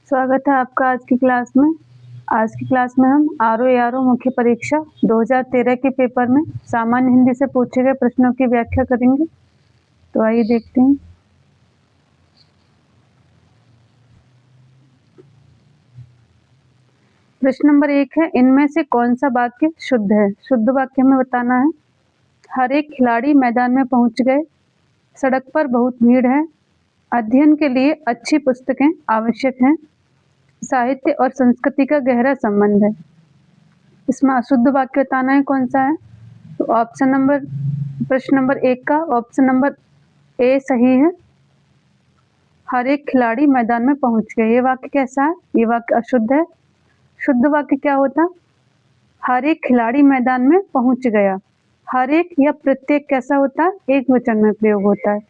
स्वागत है आपका आज की क्लास में। आज की क्लास में हम आरओ मुख्य परीक्षा 2013 के पेपर में सामान्य हिंदी से पूछे गए प्रश्नों की व्याख्या करेंगे। तो आइए देखते हैं। प्रश्न नंबर 1 है, इनमें से कौन सा वाक्य शुद्ध है? शुद्ध वाक्य हमें बताना है। हर एक खिलाड़ी मैदान में पहुंच गए, सड़क पर बहुत भीड़ है, अध्ययन के लिए अच्छी पुस्तकें आवश्यक हैं, साहित्य और संस्कृति का गहरा संबंध है। इसमें अशुद्ध वाक्य बताना है कौन सा है। तो प्रश्न नंबर 1 का ऑप्शन नंबर ए सही है। हर एक खिलाड़ी मैदान में पहुंच गए, ये वाक्य कैसा है? ये वाक्य अशुद्ध है। शुद्ध वाक्य क्या होता? हर एक खिलाड़ी मैदान में पहुंच गया। हर एक या प्रत्येक कैसा होता है? एक वचन में प्रयोग होता है।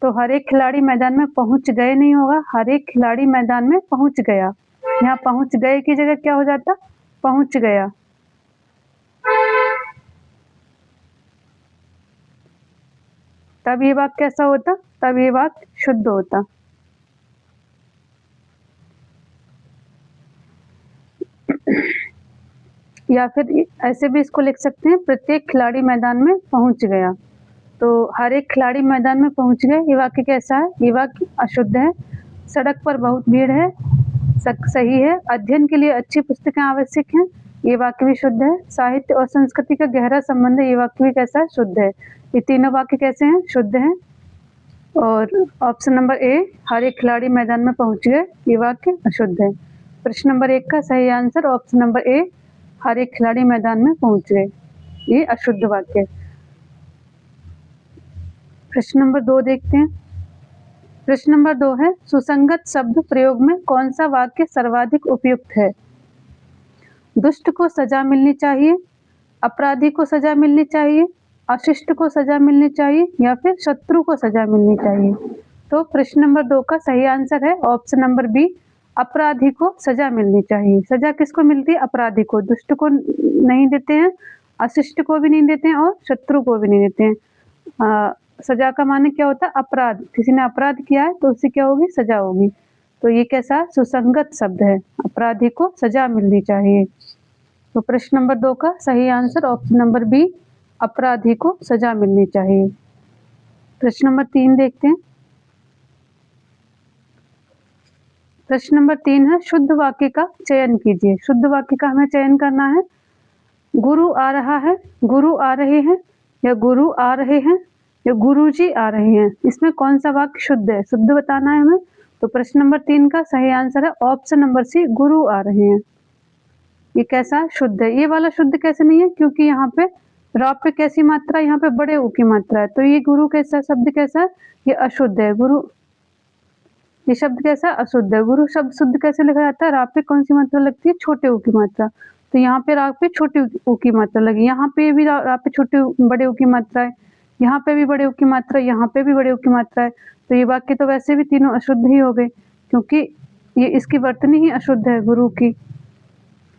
तो हर एक खिलाड़ी मैदान में पहुंच गए नहीं होगा, हर एक खिलाड़ी मैदान में पहुंच गया। यहाँ पहुंच गए की जगह क्या हो जाता? पहुंच गया। तब ये वाक्य कैसा होता? तब ये वाक्य शुद्ध होता। या फिर ऐसे भी इसको लिख सकते हैं, प्रत्येक खिलाड़ी मैदान में पहुंच गया। तो हर एक खिलाड़ी मैदान में पहुंच गए, ये वाक्य कैसा है? ये वाक्य अशुद्ध है। सड़क पर बहुत भीड़ है, सही है। अध्ययन के लिए अच्छी पुस्तकें आवश्यक हैं, ये वाक्य भी शुद्ध है। साहित्य और संस्कृति का गहरा संबंध है, ये वाक्य भी कैसा है? शुद्ध है। ये तीनों वाक्य कैसे हैं? शुद्ध हैं। और ऑप्शन नंबर ए, हर एक खिलाड़ी मैदान में पहुंच गए, ये वाक्य अशुद्ध है। प्रश्न नंबर 1 का सही आंसर ऑप्शन नंबर ए, हर एक खिलाड़ी मैदान में पहुंच गए, ये अशुद्ध वाक्य है। प्रश्न नंबर 2 देखते हैं। प्रश्न नंबर 2 है, सुसंगत शब्द प्रयोग में कौन सा वाक्य सर्वाधिक उपयुक्त है? दुष्ट को सजा मिलनी चाहिए, अपराधी को सजा मिलनी चाहिए, अशिष्ट को सजा मिलनी चाहिए, या फिर शत्रु को सजा मिलनी चाहिए। तो प्रश्न नंबर 2 का सही आंसर है ऑप्शन नंबर बी, अपराधी को सजा मिलनी चाहिए। सजा किसको मिलती है? अपराधी को। दुष्ट को नहीं देते हैं, अशिष्ट को भी नहीं देते हैं, और शत्रु को भी नहीं देते हैं। सजा का माने क्या होता है? अपराध। किसी ने अपराध किया है तो उससे क्या होगी? सजा होगी। तो ये कैसा सुसंगत शब्द है, अपराधी को सजा मिलनी चाहिए। तो प्रश्न नंबर 2 का सही आंसर ऑप्शन नंबर बी, अपराधी को सजा मिलनी चाहिए। प्रश्न नंबर 3 देखते हैं। प्रश्न नंबर 3 है, शुद्ध वाक्य का चयन कीजिए। शुद्ध वाक्य का हमें चयन करना है। गुरु आ रहा है, गुरु आ रहे हैं, या गुरु आ रहे हैं, या गुरुजी आ रहे हैं। इसमें कौन सा वाक्य शुद्ध है? शुद्ध बताना है हमें। तो प्रश्न नंबर 3 का सही आंसर है ऑप्शन नंबर सी, गुरु आ रहे हैं। ये कैसा? शुद्ध है। ये वाला शुद्ध कैसे नहीं है? क्योंकि यहाँ पे र पे कैसी मात्रा? यहाँ पे बड़े ऊ की मात्रा है। तो ये गुरु कैसा शब्द कैसा है? ये अशुद्ध है। गुरु ये शब्द कैसा? अशुद्ध है। गुरु शब्द शुद्ध कैसे लिखा जाता है? रा पे कौन सी मात्रा लगती है? छोटे ऊ की मात्रा। तो यहाँ पे रा पे छोटी ऊ की मात्रा लगी, यहाँ पे भी रा पे छोटे बड़े ऊ की मात्रा है, यहाँ पे भी बड़े ऊ की मात्रा, यहाँ पे भी बड़े ऊ की मात्रा है। तो ये वाक्य तो वैसे भी तीनों अशुद्ध ही हो गए, क्योंकि ये इसकी वर्तनी ही अशुद्ध है गुरु की।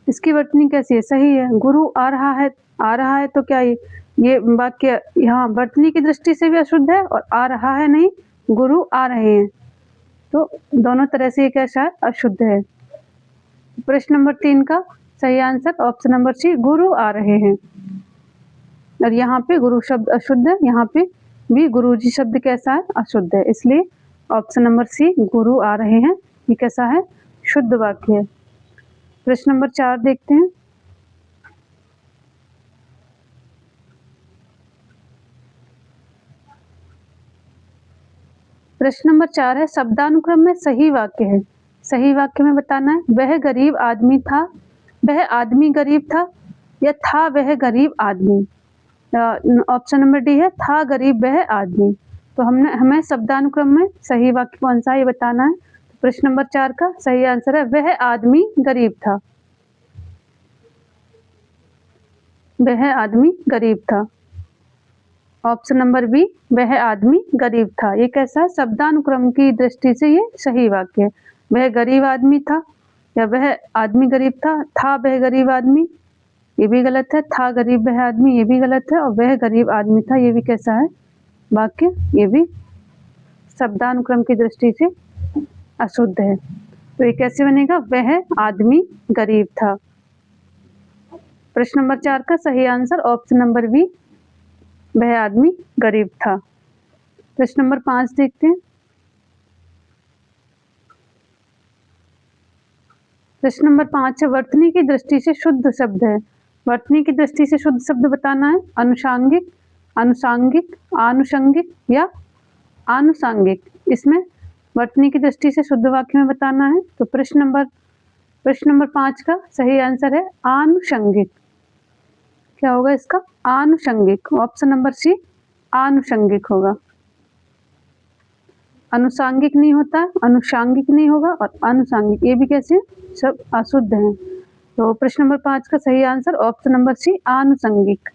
इसकी वर्तनी कैसी है? सही है। गुरु आ रहा है, आ रहा है तो क्या ये वाक्य यहाँ वर्तनी की दृष्टि से भी अशुद्ध है, और आ रहा है नहीं, गुरु आ रहे हैं, तो दोनों तरह से ये कैसा है? अशुद्ध है। प्रश्न नंबर 3 का सही आंसर ऑप्शन नंबर सी, गुरु आ रहे हैं। और यहाँ पे गुरु शब्द अशुद्ध है, यहाँ पे भी गुरुजी शब्द कैसा है? अशुद्ध है। इसलिए ऑप्शन नंबर सी, गुरु आ रहे हैं, ये कैसा है? शुद्ध वाक्य है। प्रश्न नंबर 4 देखते हैं। प्रश्न नंबर 4 है, शब्दानुक्रम में सही वाक्य है। सही वाक्य में बताना है, वह गरीब आदमी था, वह आदमी गरीब था, या था वह गरीब आदमी। ऑप्शन नंबर डी है, था गरीब वह आदमी। तो हमें शब्दानुक्रम में सही वाक्य कौन सा है ये बताना है। तो प्रश्न नंबर 4 का सही आंसर है, वह आदमी गरीब था। वह आदमी गरीब था। ऑप्शन नंबर बी, वह आदमी गरीब था। ये कैसा है? शब्दानुक्रम की दृष्टि से ये सही वाक्य है। वह गरीब आदमी था, या वह आदमी गरीब था वह गरीब आदमी, ये भी गलत है। था गरीब वह आदमी, ये भी गलत है। और वह गरीब आदमी था, ये भी कैसा है वाक्य? ये भी शब्दानुक्रम की दृष्टि से अशुद्ध है। तो ये कैसे बनेगा, वह आदमी गरीब था। प्रश्न नंबर 4 का सही आंसर ऑप्शन नंबर बी, वह आदमी गरीब था। प्रश्न नंबर 5 देखते हैं। प्रश्न नंबर 5 है, वर्तनी की दृष्टि से शुद्ध शब्द है। वर्तनी की दृष्टि से शुद्ध शब्द बताना है। अनुषांगिक, अनुषांगिक, आनुषंगिक या आनुषांगिक। इसमें वर्तनी की दृष्टि से शुद्ध वाक्य में बताना है। तो प्रश्न नंबर 5 का सही आंसर है आनुषंगिक। क्या होगा इसका, आनुषंगिक। ऑप्शन नंबर सी आनुषंगिक होगा। अनुषांगिक नहीं होता, अनुषांगिक नहीं होगा और अनुषांगिक, ये भी कैसे सब अशुद्ध हैं। तो प्रश्न नंबर 5 का सही आंसर ऑप्शन नंबर सी आनुषंगिक।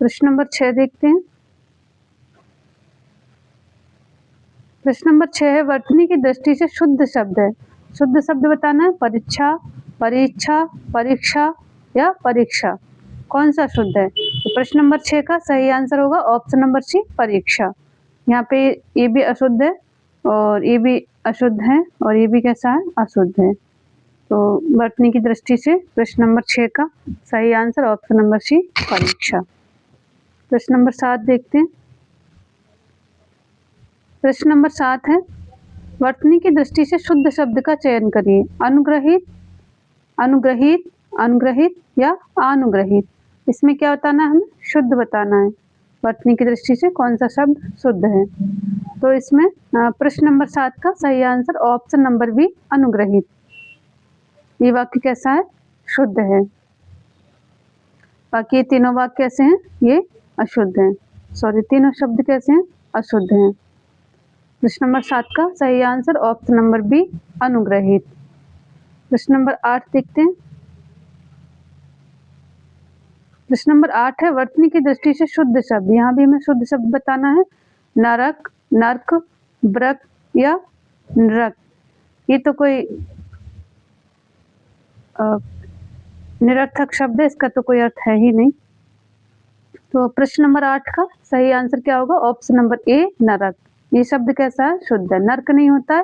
प्रश्न नंबर 6 देखते हैं। प्रश्न नंबर 6 है, वर्तनी की दृष्टि से शुद्ध शब्द है। शुद्ध शब्द बताना है। परीक्षा, परीक्षा, परीक्षा या परीक्षा, कौन सा शुद्ध है। तो प्रश्न नंबर 6 का सही आंसर होगा ऑप्शन नंबर सी परीक्षा। यहाँ पे ये भी अशुद्ध है और ये भी अशुद्ध है और ये भी कैसा है, अशुद्ध है। तो वर्तनी की दृष्टि से प्रश्न नंबर 6 का सही आंसर ऑप्शन नंबर सी परीक्षा। प्रश्न नंबर 7 देखते हैं। प्रश्न नंबर 7 है, वर्तनी की दृष्टि से शुद्ध शब्द का चयन करिए। अनुग्रहित, अनुग्रहित, अनुग्रहित या अनुग्रहित। इसमें क्या बताना है, हमें शुद्ध बताना है। वर्तनी की दृष्टि से कौन सा शब्द शुद्ध है। तो इसमें प्रश्न नंबर 7 का सही आंसर ऑप्शन नंबर बी अनुग्रहित। ये वाक्य कैसा है, शुद्ध है। बाकी ये तीनों वाक्य कैसे हैं, ये अशुद्ध हैं। सॉरी, तीनों शब्द कैसे हैं, अशुद्ध हैं। प्रश्न नंबर 7 का सही आंसर ऑप्शन नंबर बी अनुग्रहित। प्रश्न नंबर 8 देखते हैं। प्रश्न नंबर 8 है, वर्तनी की दृष्टि से शुद्ध शब्द। यहाँ भी हमें शुद्ध शब्द बताना है। नरक, नर्क, ब्रक या नृक। ये तो कोई निरर्थक शब्द है, इसका तो कोई अर्थ है ही नहीं। तो प्रश्न नंबर 8 का सही आंसर क्या होगा, ऑप्शन नंबर ए नरक। ये शब्द कैसा है, शुद्ध है। नर्क नहीं होता है,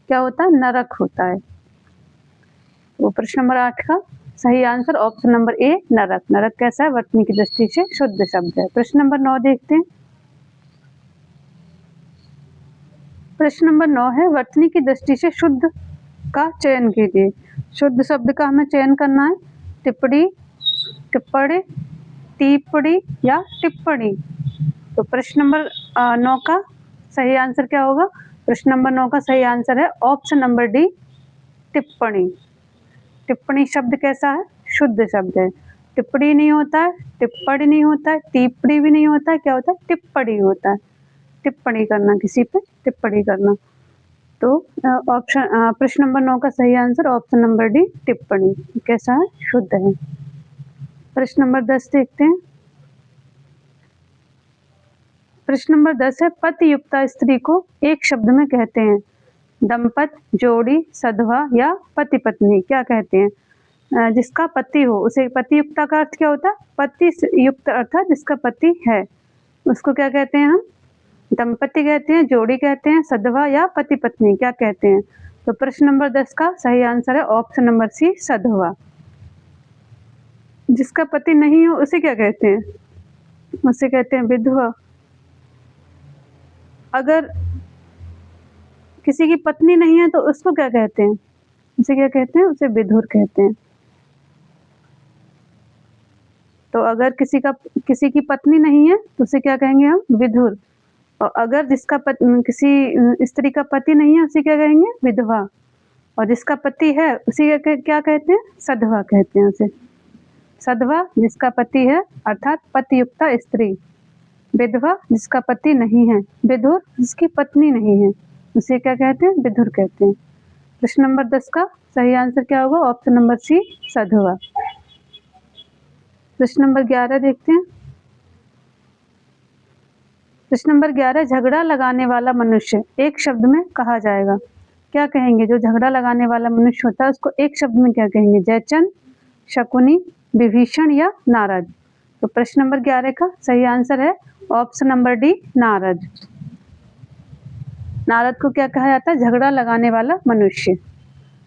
क्या होता है, नरक होता है। तो प्रश्न नंबर 8 का सही आंसर ऑप्शन नंबर ए नरक। नरक कैसा है, वर्तनी की दृष्टि से शुद्ध शब्द है। प्रश्न नंबर 9 देखते हैं। प्रश्न नंबर 9 है, वर्तनी की दृष्टि से शुद्ध का चयन कीजिए। शुद्ध शब्द का हमें चयन करना है। टिप्पणी, टिप्पणी, टिप्पणी या टिप्पणी। तो प्रश्न नंबर 9 का सही आंसर क्या होगा। प्रश्न नंबर 9 का सही आंसर है ऑप्शन नंबर डी टिप्पणी। टिप्पणी शब्द कैसा है, शुद्ध शब्द है। टिप्पणी नहीं होता है, टिप्पणी नहीं होता है, टिप्पणी भी नहीं होता है, क्या होता है, टिप्पणी होता है। टिप्पणी करना, किसी पे टिप्पणी करना। तो ऑप्शन प्रश्न नंबर 9 का सही आंसर ऑप्शन नंबर डी टिप्पणी। कैसा है, शुद्ध है। प्रश्न नंबर 10 देखते हैं। प्रश्न नंबर 10 है, पति युक्ता स्त्री को एक शब्द में कहते हैं। दंपत, जोड़ी, सधवा या पति पत्नी। क्या कहते हैं, जिसका पति हो उसे। पति युक्ता का अर्थ क्या होता है, पति युक्त अर्थात जिसका पति है, उसको क्या कहते हैं हम, दंपति कहते हैं, जोड़ी कहते हैं, सधवा या पति पत्नी क्या कहते हैं। तो प्रश्न नंबर 10 का सही आंसर है ऑप्शन नंबर सी सधवा। जिसका पति नहीं हो उसे क्या कहते हैं, उसे कहते हैं विधवा। अगर किसी की पत्नी नहीं है तो उसको क्या कहते हैं, उसे क्या कहते हैं, उसे विधुर कहते हैं। तो अगर किसी की पत्नी नहीं है तो उसे क्या कहेंगे हम, विधुर। और अगर किसी स्त्री का पति नहीं है उसे क्या कहेंगे, विधवा। और जिसका पति है उसे क्या कहते हैं, सधवा कहते हैं उसे। सधवा जिसका पति है अर्थात पतियुक्ता स्त्री। विधवा जिसका पति नहीं है। विधुर जिसकी पत्नी नहीं है, उसे क्या कहते हैं, विधुर कहते हैं। प्रश्न नंबर 10 का सही आंसर क्या होगा, ऑप्शन नंबर सी सधवा। प्रश्न नंबर 11 देखते हैं। प्रश्न नंबर 11, झगड़ा लगाने वाला मनुष्य एक शब्द में कहा जाएगा। क्या कहेंगे, जो झगड़ा लगाने वाला मनुष्य होता है उसको एक शब्द में क्या कहेंगे, जयचंद, शकुनी, विभीषण या नारद। तो प्रश्न नंबर 11 का सही आंसर है option number D Narad. Narad को क्या कहा जाता है? झगड़ा लगाने वाला मनुष्य।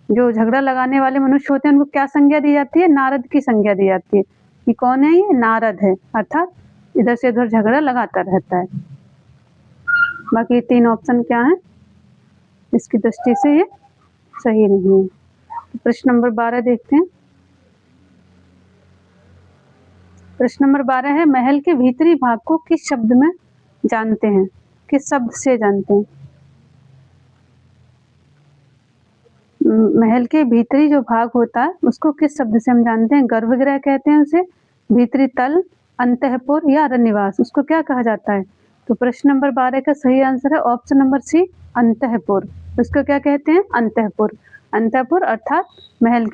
जो झगड़ा लगाने वाले मनुष्य होते हैं उनको क्या संज्ञा दी जाती है? नारद की संज्ञा दी जाती है कि कौन है ये? नारद है, अर्थात इधर से उधर झगड़ा लगाता रहता है। बाकी 3 ऑप्शन क्या है? इसकी दृष्टि से ये सही नहीं है। तो प्रश्न नंबर 12 देखते हैं। प्रश्न नंबर 12 है, महल के भीतरी भाग को किस शब्द में जानते हैं? किस शब्द से जानते हैं? महल के भीतरी जो भाग होता है उसको किस शब्द से हम जानते हैं? गर्भगृह कहते हैं उसे, भीतरी तल, अंतःपुर या रनिवास, उसको क्या कहा जाता है? तो प्रश्न नंबर 12 का सही आंसर है ऑप्शन नंबर सी, अंतःपुर। उसको क्या कहते हैं? अंतःपुर। अंतःपुर अर्थात महल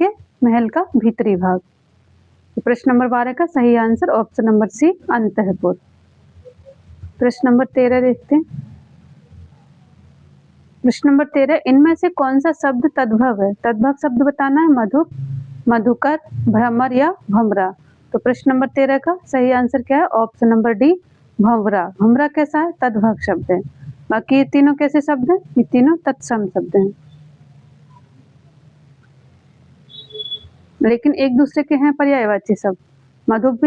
का भीतरी भाग। तो प्रश्न नंबर 12 का सही आंसर ऑप्शन नंबर सी, अंतःपुर। प्रश्न नंबर 13 देखते हैं। प्रश्न नंबर 13, इनमें से कौन सा शब्द तद्भव है? तद्भव शब्द बताना है, मधुप, मधुकर, भ्रमर या भंवरा। तो प्रश्न नंबर 13 का सही आंसर क्या है? ऑप्शन नंबर डी, भंवरा। भंवरा कैसा है? तद्भव शब्द है। बाकी ये तीनों कैसे शब्द हैं? ये तीनों तत्सम शब्द हैं, लेकिन एक दूसरे के हैं पर्यायवाची शब्द। मधुप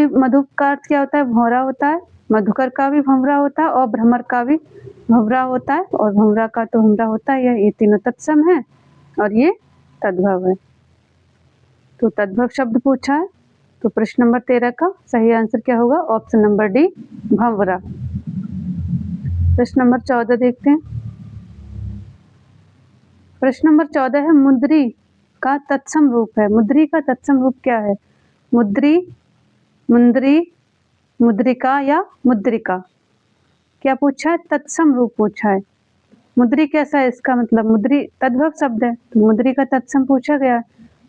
का अर्थ क्या होता है? भंवरा होता है। मधुकर का भी भंवरा होता है और भ्रमर का भी भंवरा होता है, और भंवरा का तो भंवरा होता है। ये तीनों तत्सम है और ये तद्भव है। तो तद्भव शब्द पूछा है, तो प्रश्न नंबर 13 का सही आंसर क्या होगा? ऑप्शन नंबर डी, भंवरा। प्रश्न नंबर 14 देखते हैं। प्रश्न नंबर 14 है, मुद्री का तत्सम रूप है। मुद्री का तत्सम रूप क्या है? मुद्री, मुंद्री, मुद्रिका या मुद्रिका। क्या पूछा है? तत्सम रूप पूछा है। मुद्री कैसा है? इसका मतलब मुद्री तद्भव शब्द है, तो मुद्री का तत्सम पूछा गया है।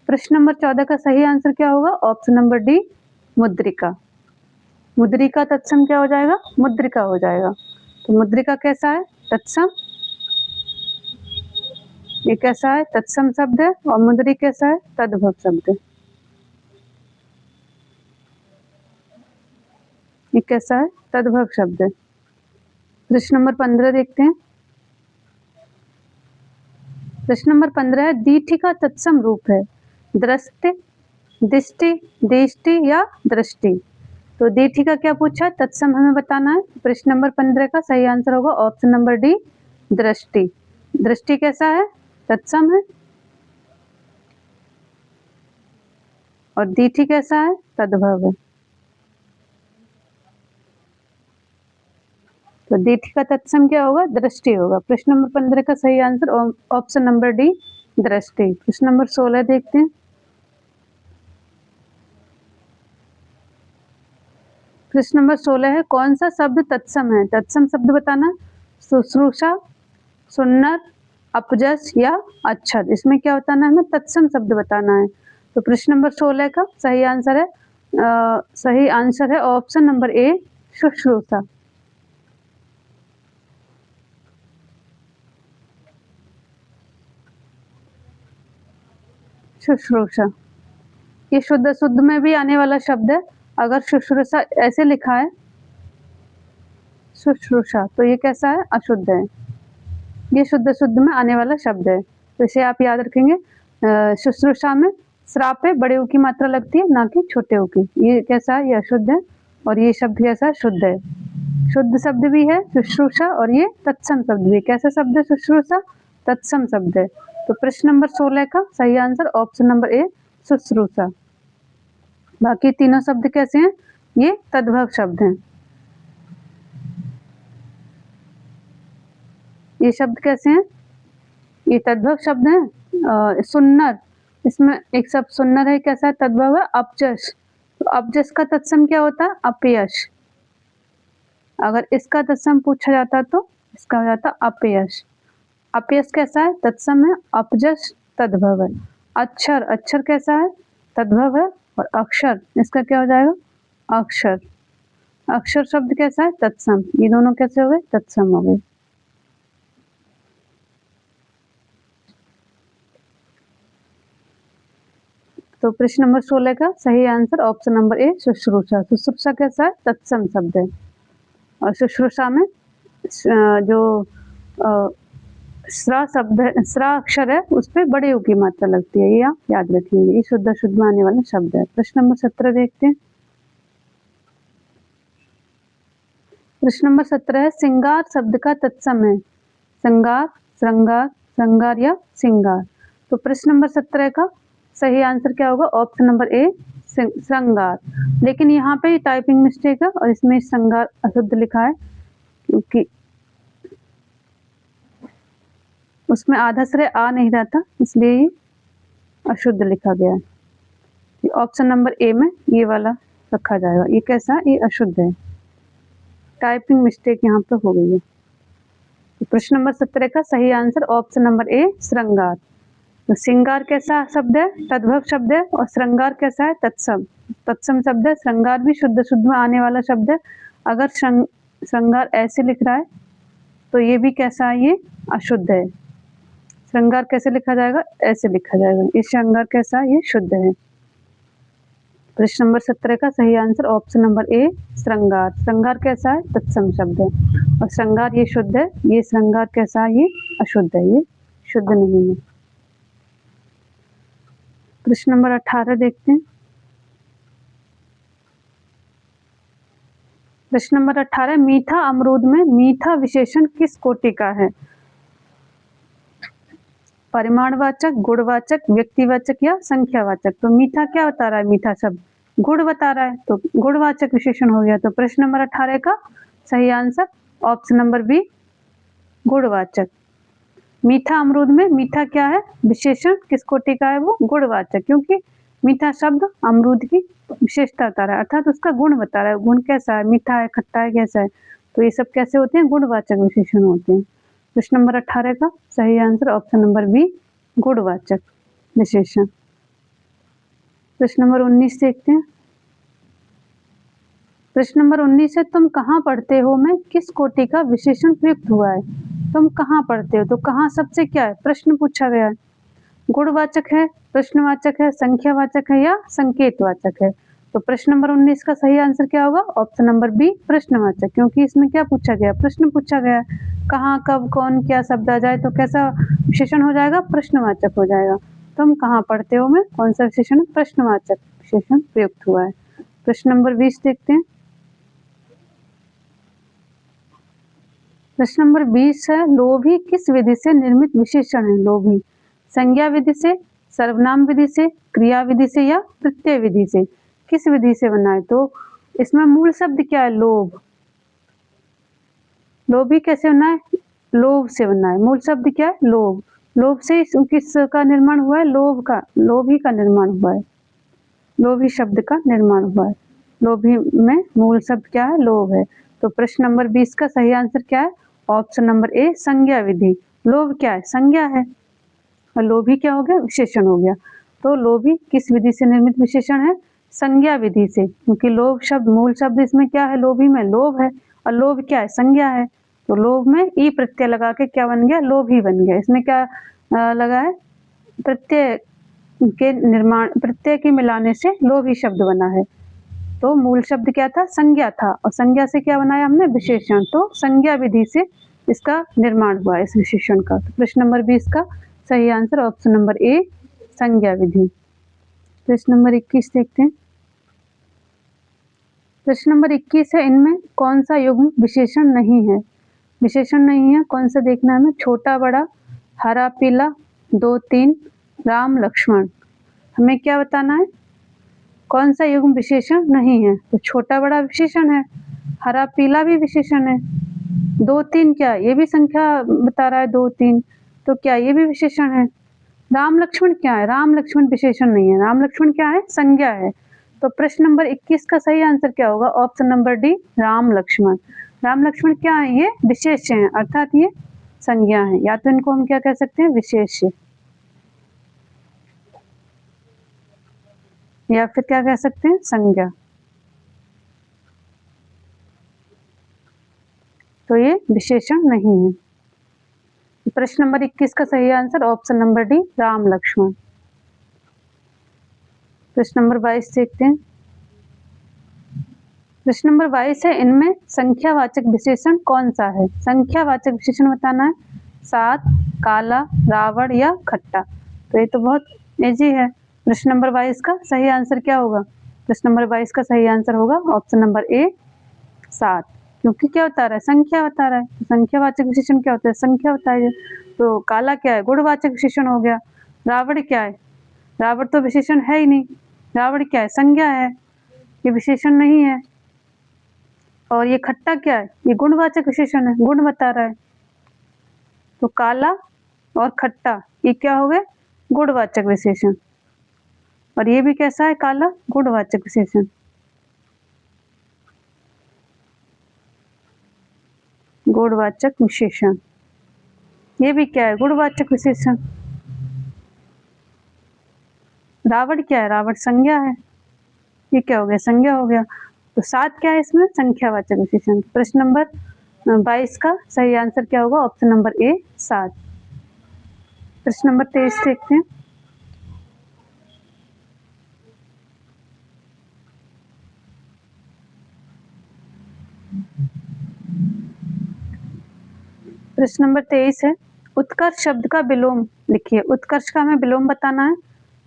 प्रश्न नंबर 14 का सही आंसर क्या होगा? ऑप्शन नंबर डी, मुद्रिका। मुद्री का तत्सम क्या हो जाएगा? मुद्रिका हो जाएगा। तो मुद्रिका कैसा है? तत्सम। ये कैसा है? तत्सम शब्द है। और मुद्री कैसा है? तद्भव शब्द है। ये कैसा है? तद्भव शब्द है। प्रश्न नंबर 15 देखते हैं। प्रश्न नंबर 15 है, दीठी का तत्सम रूप है। दृष्टि, दिष्टि, दृष्टि या दृष्टि। तो दीठी का क्या पूछा? तत्सम हमें बताना है। प्रश्न नंबर 15 का सही आंसर होगा ऑप्शन नंबर डी, दृष्टि। दृष्टि कैसा है? तत्सम है। और दीठी कैसा है? तद्भव है। तो दीठी का तत्सम क्या होगा? दृष्टि होगा। प्रश्न नंबर 15 का सही आंसर ऑप्शन नंबर डी, दृष्टि। प्रश्न नंबर 16 देखते हैं। प्रश्न नंबर 16 है, कौन सा शब्द तत्सम है? तत्सम शब्द बताना। शुश्रूषा, सुन्नर, अपजस या अक्षर। इसमें क्या बताना है? हमें तत्सम शब्द बताना है। तो प्रश्न नंबर 16 का सही आंसर है ऑप्शन नंबर ए, शुश्रूषा। शुश्रूषा ये शुद्ध में भी आने वाला शब्द है। अगर शुश्रूषा ऐसे लिखा है शुश्रूषा, तो ये कैसा है? अशुद्ध है। ये शुद्ध में आने वाला शब्द है, तो इसे आप याद रखेंगे। शुश्रूषा में श्राप पे बड़े ऊ की मात्रा लगती है, ना कि छोटे ऊ की। ये कैसा है? ये अशुद्ध है। और ये शब्द कैसा है? शुद्ध है। शुद्ध शब्द भी है शुश्रूषा, और ये तत्सम शब्द भी। कैसा शब्द है शुश्रूषा? तत्सम शब्द है। तो प्रश्न नंबर 16 का सही आंसर ऑप्शन नंबर ए, शुश्रूषा। बाकी तीनों शब्द कैसे हैं? ये तद्भव शब्द हैं। ये शब्द कैसे हैं? ये तद्भव शब्द हैं। सुन्नर, इसमें एक शब्द सुन्नर है, कैसा है? तद्भव है। अपजस, तो अपजस का तत्सम क्या होता है? अपयश। अगर इसका तत्सम पूछा जाता तो इसका हो जाता अपयश। अपयश कैसा है? तत्सम है। अपजस तद्भव है। अक्षर, अक्षर कैसा है? तद्भव है। और अक्षर, इसका क्या हो जाएगा? अक्षर। अक्षर शब्द कैसा है? तत्सम। ये दोनों कैसे हो गए? तत्सम हो गए। तो प्रश्न नंबर 16 का सही आंसर ऑप्शन नंबर ए, शुश्रूषा। शुश्रूषा कैसा है? तत्सम शब्द है। और शुश्रूषा में जो स्रा शब्द स्रा अक्षर है उस पे बड़े यू की मात्रा लगती है, ये आप याद रखिएगा। ये शुद्ध अशुद्ध में आने वाला शब्द है। प्रश्न नंबर 17 देखते हैं। प्रश्न नंबर 17 है श्रृंगार शब्द का तत्सम है श्रृंगार, श्रृंगार, श्रृंगार या श्रृंगार। तो प्रश्न नंबर 17 का सही आंसर क्या होगा? ऑप्शन नंबर ए श्रृंगार। लेकिन यहाँ पे टाइपिंग मिस्टेक है और इसमें श्रृंगार अशुद्ध लिखा है क्योंकि उसमें आधा श्रेय आ नहीं रहा था, इसलिए ये अशुद्ध लिखा गया है। ऑप्शन नंबर ए में ये वाला रखा जाएगा। ये कैसा? ये अशुद्ध है, टाइपिंग मिस्टेक यहाँ पे हो गई है। तो प्रश्न नंबर 17 का सही आंसर ऑप्शन नंबर ए श्रृंगार। तो श्रृंगार कैसा शब्द है? तद्भव शब्द है। और श्रृंगार कैसा है? तत्सम, तत्सम शब्द है। श्रृंगार भी शुद्ध शुद्ध में आने वाला शब्द है। अगर श्रृंगार ऐसे लिख रहा है तो ये भी कैसा है? ये अशुद्ध है। श्रृंगार कैसे लिखा जाएगा? ऐसे लिखा जाएगा। ये श्रृंगार कैसा है? ये शुद्ध है। प्रश्न नंबर 17 का सही आंसर ऑप्शन नंबर ए श्रृंगार। श्रृंगार कैसा है? तत्सम शब्द है। और श्रृंगार ये शुद्ध है। ये श्रृंगार कैसा है? ये अशुद्ध है, ये शुद्ध नहीं है। प्रश्न नंबर 18 देखते हैं। प्रश्न नंबर 18 मीठा अमरूद में मीठा विशेषण किस कोटि का है? परिमाणवाचक, गुणवाचक, व्यक्तिवाचक या संख्यावाचक। तो मीठा क्या बता रहा है? मीठा शब्द गुण बता रहा है, तो गुणवाचक विशेषण हो गया। तो प्रश्न नंबर 18 का सही आंसर ऑप्शन नंबर बी गुणवाचक। मीठा अमरूद में मीठा क्या है? विशेषण किस कोटि का है? वो गुणवाचक, क्योंकि मीठा शब्द अमरूद की विशेषता बता रहा है, अर्थात उसका गुण बता रहा है। गुण कैसा है? मीठा है, खट्टा है, कैसा है? तो ये सब कैसे होते हैं? गुणवाचक विशेषण होते हैं। प्रश्न नंबर 18 का सही आंसर ऑप्शन नंबर बी गुणवाचक विशेषण। प्रश्न नंबर 19 देखते हैं। प्रश्न नंबर 19 है तुम कहाँ पढ़ते हो में किस कोटि का विशेषण प्रयुक्त हुआ है? तुम कहाँ पढ़ते हो, तो कहाँ सबसे क्या है? प्रश्न पूछा गया है। गुणवाचक है, प्रश्नवाचक है, संख्यावाचक है या संकेतवाचक है? तो प्रश्न नंबर 19 का सही आंसर क्या होगा? ऑप्शन नंबर बी प्रश्नवाचक, क्योंकि इसमें क्या पूछा गया? प्रश्न पूछा गया। कहाँ, कब, कौन, क्या शब्द आ जाए तो कैसा विशेषण हो जाएगा? प्रश्नवाचक हो जाएगा। तुम कहाँ पढ़ते हो में कौन सा विशेषण? प्रश्नवाचक विशेषण प्रयुक्त हुआ है। प्रश्न नंबर 20 देखते हैं। प्रश्न नंबर 20 है लोभी किस विधि से निर्मित विशेषण है? लोभी संज्ञा विधि से, सर्वनाम विधि से, क्रिया विधि से या प्रत्यय विधि से? किस विधि से बना है? तो इसमें मूल शब्द क्या है? लोभ। लोभी कैसे बना है? लोभ से बना है। मूल शब्द क्या है? लोभ। लोभ से किसका निर्माण हुआ है? लोभ का, लोभी का निर्माण हुआ है। लोभी शब्द का निर्माण हुआ है। लोभी में मूल शब्द क्या है? लोभ है। तो प्रश्न नंबर 20 का सही आंसर क्या है? ऑप्शन नंबर ए संज्ञा विधि। लोभ क्या है? संज्ञा है, और लोभी क्या हो गया? विशेषण हो गया। तो लोभी किस विधि से निर्मित विशेषण है? संज्ञा विधि से, क्योंकि लोभ शब्द मूल शब्द इसमें क्या है? लोभी में लोभ है, और लोभ क्या है? संज्ञा है। तो लोभ में ई प्रत्यय लगा के क्या बन गया? लोभी बन गया। इसमें क्या लगा है? प्रत्यय के निर्माण, प्रत्यय के मिलाने से लोभी शब्द बना है। तो मूल शब्द क्या था? संज्ञा था, और संज्ञा से क्या बनाया हमने? विशेषण। तो संज्ञा विधि से इसका निर्माण हुआ इस विशेषण का। तो प्रश्न नंबर 20 का सही आंसर ऑप्शन नंबर ए संज्ञा विधि। प्रश्न नंबर 21 देखते हैं। प्रश्न नंबर 21 है इनमें कौन सा युग्म विशेषण नहीं है? विशेषण नहीं है, कौन सा देखना है हमें? छोटा बड़ा, हरा पीला, 2 3, राम लक्ष्मण। हमें क्या बताना है? कौन सा युग्म विशेषण नहीं है? तो छोटा बड़ा विशेषण है, हरा पीला भी विशेषण है, 2 3 क्या? ये भी संख्या बता रहा है 2 3, तो क्या ये भी विशेषण है? राम लक्ष्मण क्या है? राम लक्ष्मण विशेषण नहीं है, राम लक्ष्मण क्या है? संज्ञा है। तो प्रश्न नंबर 21 का सही आंसर क्या होगा? Option number D Ram Lakshman. Ram Lakshman क्या है? ये विशेष हैं, अर्थात ये संज्ञा है, या तो इनको हम क्या कह सकते हैं? विशेष्य, या फिर क्या कह सकते हैं? संज्ञा। तो ये विशेषण नहीं है। प्रश्न नंबर 21 का सही answer option number D Ram Lakshman. प्रश्न नंबर 22 देखते हैं। प्रश्न नंबर 22 है इनमें संख्यावाचक विशेषण कौन सा है? संख्यावाचक विशेषण बताना है। 7, काला, रावण या खट्टा। तो ये तो बहुत इजी है। प्रश्न नंबर 22 का सही आंसर क्या होगा? प्रश्न नंबर 22 का सही आंसर होगा ऑप्शन नंबर ए 7, क्योंकि क्या बता रहा है? संख्या बता रहा है। तो संख्यावाचक विशेषण क्या होता है? संख्या बताइए। तो काला क्या है? गुणवाचक विशेषण हो गया। रावण क्या है? रावण तो विशेषण है ही नहीं। रावण क्या है? संज्ञा है, ये विशेषण नहीं है। और ये खट्टा क्या है? ये गुणवाचक विशेषण है, गुण बता रहा है। तो काला और खट्टा ये क्या हो गए? गुणवाचक विशेषण। और ये भी कैसा है? काला, गुणवाचक विशेषण। गुणवाचक विशेषण। ये भी क्या है? गुणवाचक विशेषण। रावण क्या है? रावण संज्ञा है, ये क्या हो गया? संज्ञा हो गया। तो 7 क्या है इसमें? संख्यावाचक विशेषण। प्रश्न नंबर 22 का सही आंसर क्या होगा? Option number A 7। प्रश्न नंबर 23 देखते हैं। प्रश्न नंबर 23 है, उत्कर्ष शब्द का विलोम लिखिए। उत्कर्ष का हमें विलोम बताना है।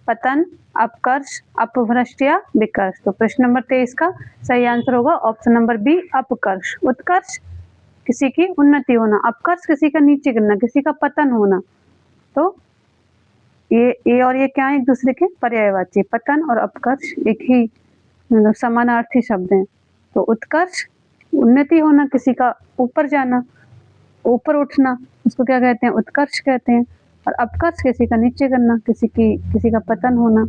पतन, अपकर्ष, अपभ्रष्ट या विकर्ष। तो प्रश्न नंबर 23 का सही आंसर होगा ऑप्शन नंबर बी अपकर्ष। उत्कर्ष किसी की उन्नति होना, अपकर्ष किसी का नीचे गिरना, किसी का पतन होना। तो ये और ये क्या है? एक दूसरे के पर्यायवाची। पतन और अपकर्ष एक ही मतलब समानार्थी शब्द हैं। तो उत्कर्ष उन्नति होना, किसी का ऊपर जाना, ऊपर उठना, उसको क्या कहते हैं? उत्कर्ष कहते हैं। और अपकर्ष किसी का नीचे करना, किसी का पतन होना।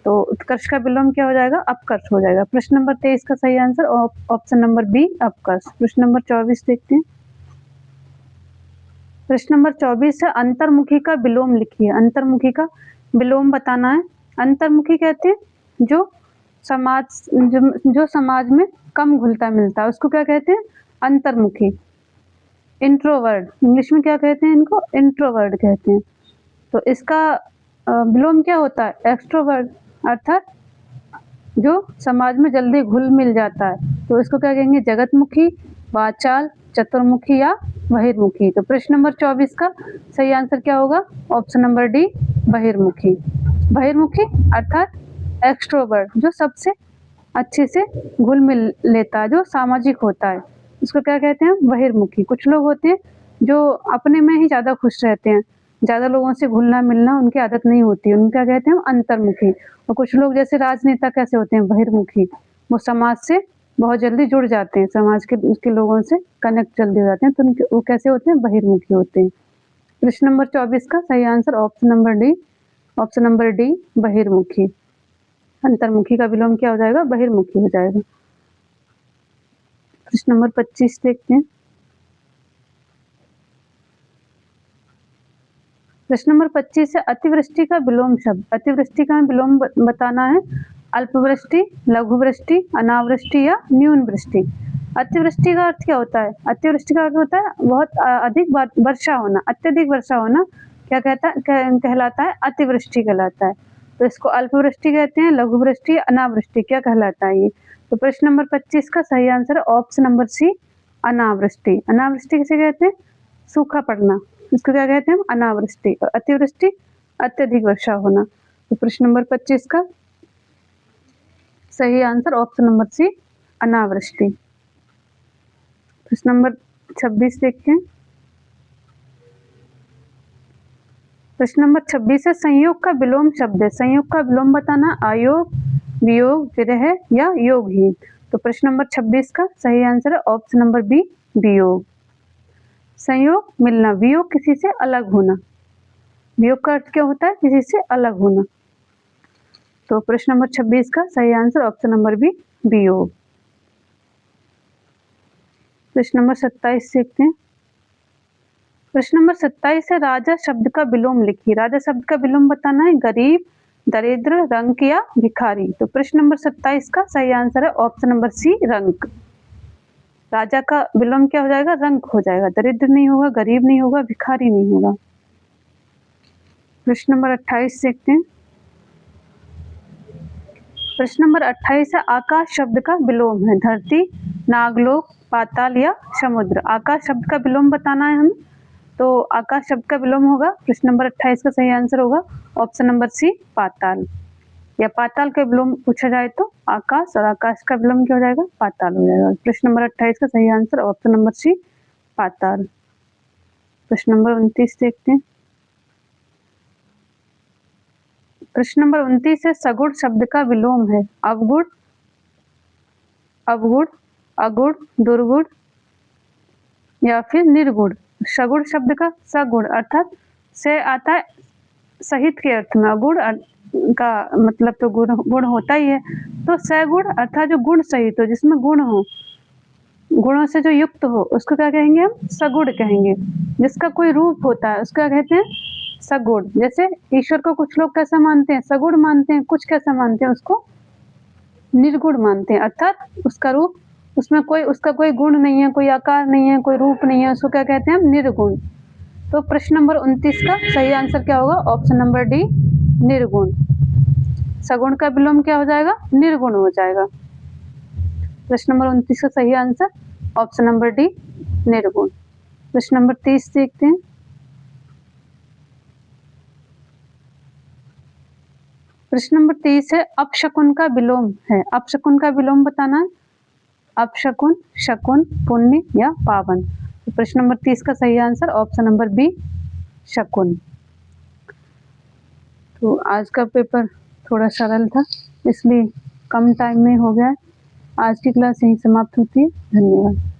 तो उत्कर्ष का विलोम क्या हो जाएगा? अपकर्ष हो जाएगा। प्रश्न नंबर 23 का सही आंसर ऑप्शन नंबर बी अपकर्ष। प्रश्न नंबर 24 देखते हैं। प्रश्न नंबर 24 है, अंतर्मुखी का विलोम लिखिए। अंतर्मुखी का विलोम बताना है। अंतर्मुखी कहते हैं जो समाज में कम घुलता मिलता है, उसको क्या कहते हैं? अंतर्मुखी। इंट्रोवर्ट, इंग्लिश में क्या कहते हैं इनको? इंट्रोवर्ट कहते हैं। तो इसका विलोम क्या होता है? एक्सट्रोवर्ट, अर्थात जो समाज में जल्दी घुल मिल जाता है। तो इसको क्या कहेंगे? जगतमुखी, वाचाल, चतुर्मुखी या बहिर्मुखी। तो प्रश्न नंबर 24 का सही आंसर क्या होगा? ऑप्शन नंबर डी बहिर्मुखी। बहिर्मुखी अर्थात एक्सट्रोवर्ट, जो सबसे अच्छे से घुल मिल लेता है, जो सामाजिक होता है, इसको क्या कहते हैं? बहिर्मुखी। कुछ लोग होते हैं जो अपने में ही ज़्यादा खुश रहते हैं, ज़्यादा लोगों से घुलना मिलना उनकी आदत नहीं होती, उनको क्या कहते हैं? अंतर्मुखी। और कुछ लोग जैसे राजनेता कैसे होते हैं? बहिर्मुखी। वो समाज से बहुत जल्दी जुड़ जाते हैं, समाज के लोगों से कनेक्ट जल्दी हो जाते हैं, तो वो कैसे होते हैं? बहिर्मुखी होते हैं। प्रश्न नंबर 24 का सही आंसर ऑप्शन नंबर डी बहिर्मुखी। अंतर्मुखी का विलोम क्या हो जाएगा? बहिर्मुखी हो जाएगा। प्रश्न नंबर 25 देखते हैं। प्रश्न नंबर 25 है, अतिवृष्टि का विलोम शब्द। अतिवृष्टि का विलोम बताना है। अल्पवृष्टि, लघुवृष्टि, अनावृष्टि या न्यून वृष्टि। अतिवृष्टि का अर्थ क्या होता है? अतिवृष्टि का अर्थ होता है बहुत अधिक वर्षा होना, अत्यधिक वर्षा होना। क्या कहलाता है? अतिवृष्टि कहलाता है। तो इसको अल्पवृष्टि कहते हैं, लघुवृष्टि, अनावृष्टि क्या कहलाता है ये? तो प्रश्न नंबर 25 का सही आंसर है ऑप्शन नंबर सी अनावृष्टि। अनावृष्टि किसे कहते हैं? सूखा पड़ना, इसको क्या कहते हैं? अनावृष्टि। और अतिवृष्टि अत्यधिक वर्षा होना। तो प्रश्न नंबर 25 का सही आंसर ऑप्शन नंबर सी अनावृष्टि। प्रश्न नंबर 26 देखते हैं। प्रश्न नंबर 26 है, संयोग का विलोम शब्द है। संयोग का विलोम बताना, आयोग, वियोग, विरह या योगहीन। तो प्रश्न नंबर 26 का सही आंसर है ऑप्शन नंबर बी वियोग। संयोग मिलना, वियोग किसी से अलग होना। वियोग का अर्थ क्या होता है? किसी से अलग होना। तो प्रश्न नंबर 26 का सही आंसर ऑप्शन नंबर बी वियोग। प्रश्न नंबर 27 देखते हैं। प्रश्न नंबर 27 है, राजा शब्द का विलोम लिखिए। राजा शब्द का विलोम बताना है। गरीब, दरिद्र, रंक या भिखारी। तो प्रश्न नंबर 27 का सही आंसर है ऑप्शन नंबर सी रंक। राजा का विलोम क्या हो जाएगा? रंक हो जाएगा। दरिद्र नहीं होगा, गरीब नहीं होगा, भिखारी नहीं होगा। प्रश्न नंबर 28 देखते हैं। प्रश्न नंबर 28 है, आकाश शब्द का विलोम है। धरती, नागलोक, पाताल या समुद्र। आकाश शब्द का विलोम बताना है हमें। तो आकाश शब्द का विलोम होगा। प्रश्न नंबर 28 का सही आंसर होगा ऑप्शन नंबर सी पाताल, या पाताल का विलोम पूछा जाए तो आकाश, और आकाश का विलोम क्या हो जाएगा, पाताल हो जाएगा। प्रश्न नंबर 28 का सही आंसर ऑप्शन नंबर सी पाताल। प्रश्न नंबर 29 देखते हैं। प्रश्न नंबर 29 है सगुण शब्द का विलोम है अवगुण, अवगुण, अगुण, दुर्गुण या फिर निर्गुण। सगुण शब्द का सगुण अर्थात से आता है सहित के अर्थ में, अगुण का मतलब तो गुण होता ही है, तो सगुण अर्थात जो गुण सहित हो, जिसमें गुण हो, गुणों से जो युक्त हो, उसको क्या कहेंगे हम, सगुण कहेंगे। जिसका कोई रूप होता है उसका कहते हैं सगुण। जैसे ईश्वर को कुछ लोग कैसा मानते हैं, सगुण मानते हैं, कुछ कैसा मानते हैं, उसको निर्गुण मानते हैं, अर्थात उसका रूप, उसमें कोई उसका कोई गुण नहीं है, कोई आकार नहीं है, कोई रूप नहीं है, उसको क्या कहते हैं हम, निर्गुण। तो प्रश्न नंबर 29 का सही आंसर क्या होगा, ऑप्शन नंबर डी निर्गुण। सगुण का विलोम क्या हो जाएगा, निर्गुण हो जाएगा। प्रश्न नंबर 29 का सही आंसर ऑप्शन नंबर डी निर्गुण। प्रश्न नंबर 30 देखते हैं। प्रश्न नंबर 30 है अपशकुन का विलोम है। अपशकुन का विलोम बताना है। अपशकुन, शकुन, पुण्य या पावन। तो प्रश्न नंबर 30 का सही आंसर ऑप्शन नंबर बी शकुन। तो आज का पेपर थोड़ा सरल था, इसलिए कम टाइम में हो गया है। आज की क्लास यहीं समाप्त होती है। धन्यवाद।